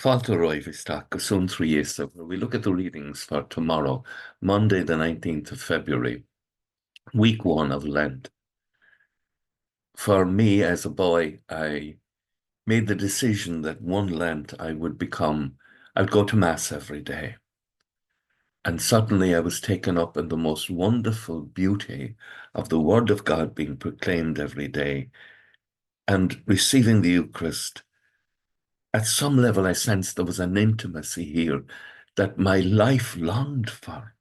Fáilteoirí Isteach go Suantraí Íosa, where we look at the readings for tomorrow, Monday, the 19th of February, week 1 of Lent. For me, as a boy, I made the decision that one Lent I would go to Mass every day. And suddenly I was taken up in the most wonderful beauty of the Word of God being proclaimed every day and receiving the Eucharist. At some level, I sensed there was an intimacy here that my life longed for.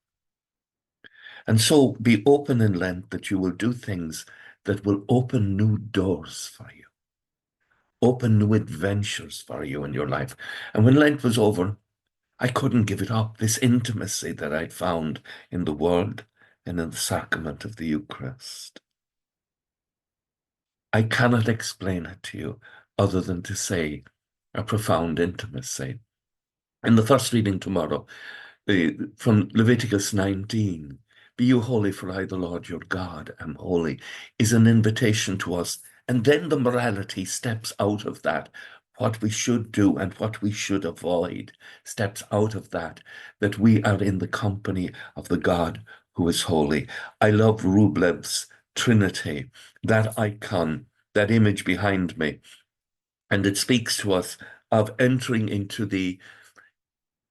And so be open in Lent that you will do things that will open new doors for you, open new adventures for you in your life. And when Lent was over, I couldn't give it up, this intimacy that I'd found in the Word and in the sacrament of the Eucharist. I cannot explain it to you other than to say a profound intimacy. In the first reading tomorrow, from Leviticus 19, be you holy, for I, the Lord your God, am holy, is an invitation to us. And then the morality steps out of that. What we should do and what we should avoid steps out of that we are in the company of the God who is holy. I love Rublev's Trinity, that icon, that image behind me. And it speaks to us of entering into the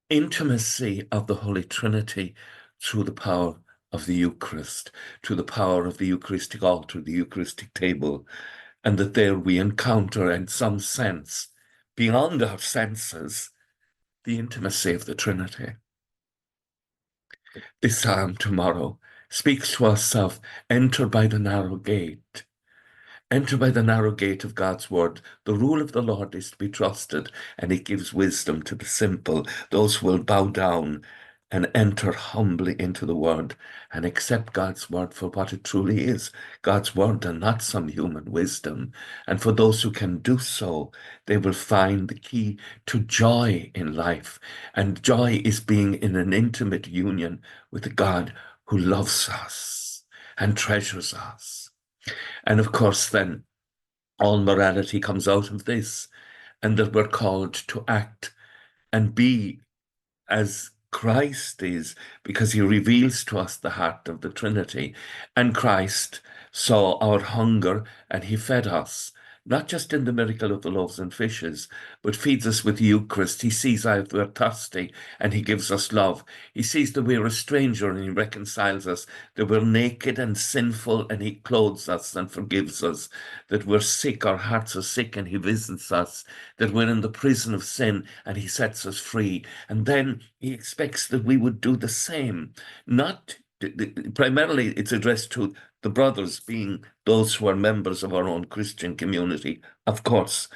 intimacy of the Holy Trinity through the power of the Eucharist, through the power of the Eucharistic altar, the Eucharistic table, and that there we encounter, in some sense, beyond our senses, the intimacy of the Trinity. This psalm tomorrow speaks to us of enter by the narrow gate. Enter by the narrow gate of God's word. The rule of the Lord is to be trusted, and it gives wisdom to the simple, those who will bow down and enter humbly into the word and accept God's word for what it truly is, God's word and not some human wisdom. And for those who can do so, they will find the key to joy in life. And joy is being in an intimate union with the God who loves us and treasures us. And of course, then, all morality comes out of this, and that we're called to act and be as Christ is, because he reveals to us the heart of the Trinity. And Christ saw our hunger and he fed us, not just in the miracle of the loaves and fishes, but feeds us with the Eucharist. He sees that we're thirsty and he gives us love. He sees that we're a stranger and he reconciles us, that we're naked and sinful and he clothes us and forgives us, that we're sick, our hearts are sick and he visits us, that we're in the prison of sin and he sets us free. And then he expects that we would do the same. Not primarily, it's addressed to the brothers, being those who are members of our own Christian community, of course.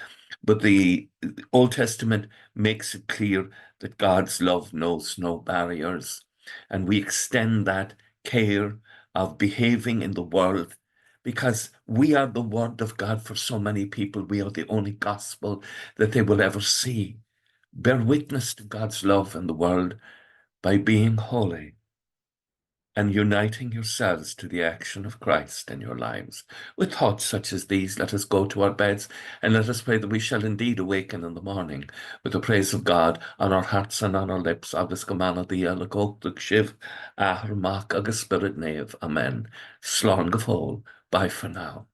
But the Old Testament makes it clear that God's love knows no barriers. And we extend that care of behaving in the world because we are the word of God for so many people. We are the only gospel that they will ever see. Bear witness to God's love in the world by being holy and uniting yourselves to the action of Christ in your lives. With thoughts such as these, let us go to our beds and let us pray that we shall indeed awaken in the morning with the praise of God on our hearts and on our lips. Agus gomana di alagog shiv, ahar mak agus spirit nave. Amen. Slán go fóill. Bye for now.